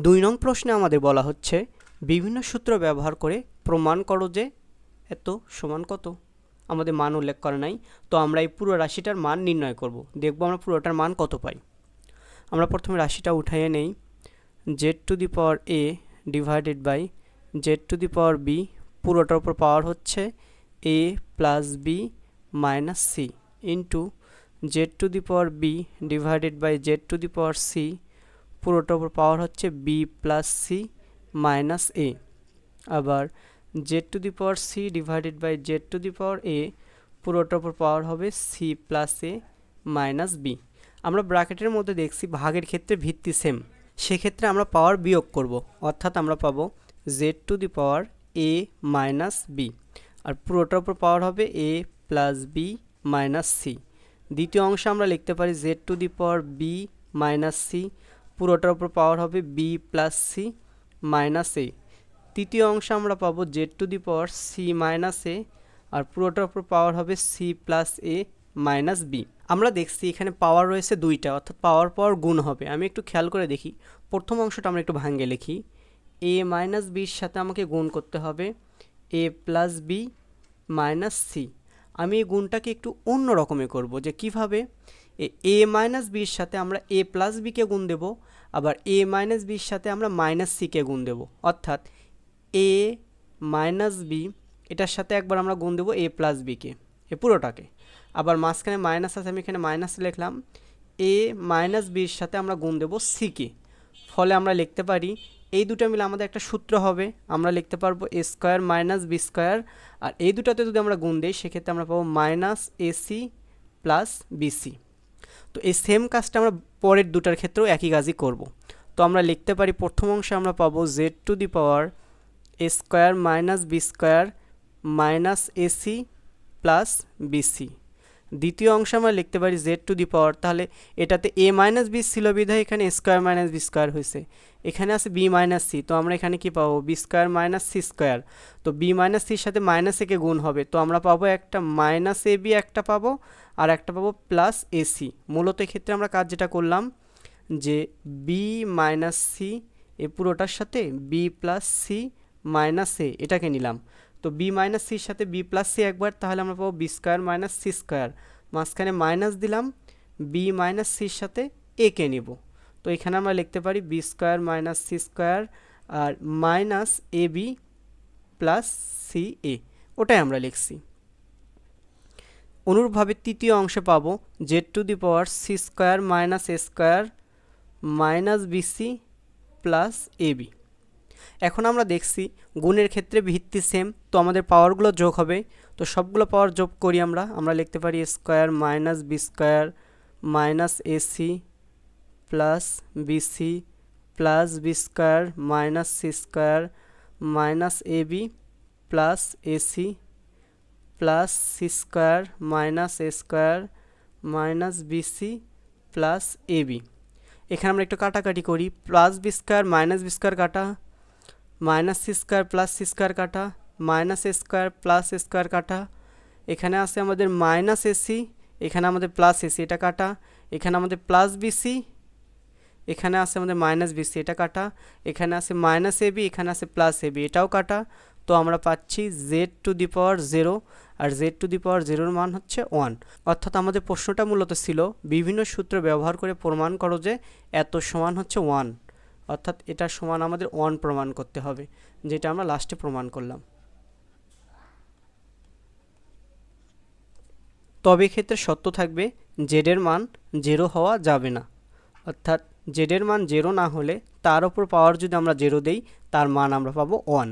2 নং প্রশ্নে আমাদের বলা হচ্ছে বিভিন্ন সূত্র ব্যবহার করে প্রমাণ করো যে এত সমান কত। আমাদের মান উল্লেখ করা নাই, তো আমরা এই পুরো রাশিটার মান নির্ণয় করব। দেখব আমরা পুরোটার মান কত পাই। আমরা প্রথমে রাশিটা উঠাইয়ে নেই। z⁴ a divided by z⁴b, পুরোটার উপর পাওয়ার হচ্ছে a + b - c into z⁴b divided by z⁴c, পুরোটার উপর পাওয়ার হচ্ছে b + c - a, আবার z⁴c ডিভাইডেড বাই z⁴a, পুরোটার উপর পাওয়ার হবে c + a - b। আমরা ব্র্যাকেটের মধ্যে দেখছি ভাগের ক্ষেত্রে ভিত্তি সেম, সেক্ষেত্রে আমরা পাওয়ার বিয়োগ করব, অর্থাৎ আমরা পাবো z⁴a - b, আর পুরোটার উপর পাওয়ার হবে a + b - c। দ্বিতীয় অংশে আমরা লিখতে পারি z⁴b - c, পুরোটার উপর পাওয়ার হবে b + c - a। তৃতীয় অংশে আমরা পাবো z⁴c - a, আর পুরোটার উপর পাওয়ার হবে c + a - b। আমরা দেখছি এখানে পাওয়ার রয়েছে দুইটা, অর্থাৎ পাওয়ার গুণ হবে। আমি একটু খেয়াল করে দেখি, প্রথম অংশটা আমরা একটু ভাঙে লিখি। a - bর সাথে আমাকে গুণ করতে হবে a + b - c। আমি এই গুণটাকে একটু অন্য রকমে করব, যে কিভাবে a - bর সাথে আমরা a + b কে গুণ দেব, আবার a - bর সাথে আমরা -c কে গুণ দেব, অর্থাৎ a - b এটার সাথে একবার আমরা গুণ দেব a + b কে, এ পুরোটাকে। আবার মাঝখানে মাইনাস আছে, আমি এখানে মাইনাস লিখলাম, a - bর সাথে আমরা গুণ দেব c কে। ফলে আমরা লিখতে পারি এই দুটো মিলে আমাদের একটা সূত্র হবে, আমরা লিখতে পারবো a² - b², আর এই দুটাতে যদি আমরা গুণ দিই সেক্ষেত্রে আমরা পাবো -ac + bc। তো এই সেম কাজটা আমরা পরের দুটার ক্ষেত্রেও একই কাজই করব। তো আমরা লিখতে পারি প্রথম অংশে আমরা পাবো z⁴ a² - b² - ac + bc। দ্বিতীয় অংশে আমরা লিখতে পারি z⁴, তাহলে এটাতে a - b ছিল বিধায় এখানে a² - b² হয়েছে, এখানে আছে b - c, তো আমরা এখানে কি পাবো b² - c², তো b - c সাথে -a কে গুণ হবে, তো আমরা পাবো একটা -ab একটা পাবো, আর একটা পাবো +ac। মূলত এক্ষেত্রে আমরা কাজ যেটা করলাম যে b - c এই পুরোটার সাথে b + c - a এটাকে নিলাম, তো b - c সাথে b + c একবার, তাহলে আমরা পাবো b² - c², মাঝখানে মাইনাস দিলাম, b - c সাথে a কে নিব, তো এখানে আমরা লিখতে পারি b² - c² আর -ab + ca, ওটাই আমরা লিখছি। অনুরূপভাবে তৃতীয় অংশে পাবো z⁴c² - a² -bc + ab। এখন আমরা দেখছি গুণের ক্ষেত্রে ভিত্তি সেম, তো আমাদের পাওয়ারগুলো যোগ হবে, তো সবগুলো পাওয়ার যোগ করি আমরা লিখতে পারি a² - b² - ac + bc + b² - c² - ab + ac + c² - a² - bc + ab। এখানে আমরা একটু কাটাকাটি করি, +b² - b² কাটা, -c² + c² কাটা, -a² + a² কাটা, এখানে আছে আমাদের -ac, এখানে আমাদের +ac, এটা কাটা, এখানে আমাদের +bc, এখানে আছে আমাদের -bc, এটা কাটা, এখানে আছে -ab, এখানে আছে +ab, এটাও কাটা। তো আমরা পাচ্ছি z⁴, আর z⁴ মান হচ্ছে 1। অর্থাৎ আমাদের প্রশ্নটা মূলত ছিল বিভিন্ন সূত্র ব্যবহার করে প্রমাণ করো যে এত সমান হচ্ছে 1, অর্থাৎ এটা সমান আমাদের 1 প্রমাণ করতে হবে, যেটা আমরা লাস্টে প্রমাণ করলাম। তবে এক্ষেত্রে সত্য থাকবে z এর মান 0 হওয়া যাবে না, অর্থাৎ z এর মান 0 না হলে তার উপর পাওয়ার যদি আমরা 0 দেই তার মান আমরা পাবো 1।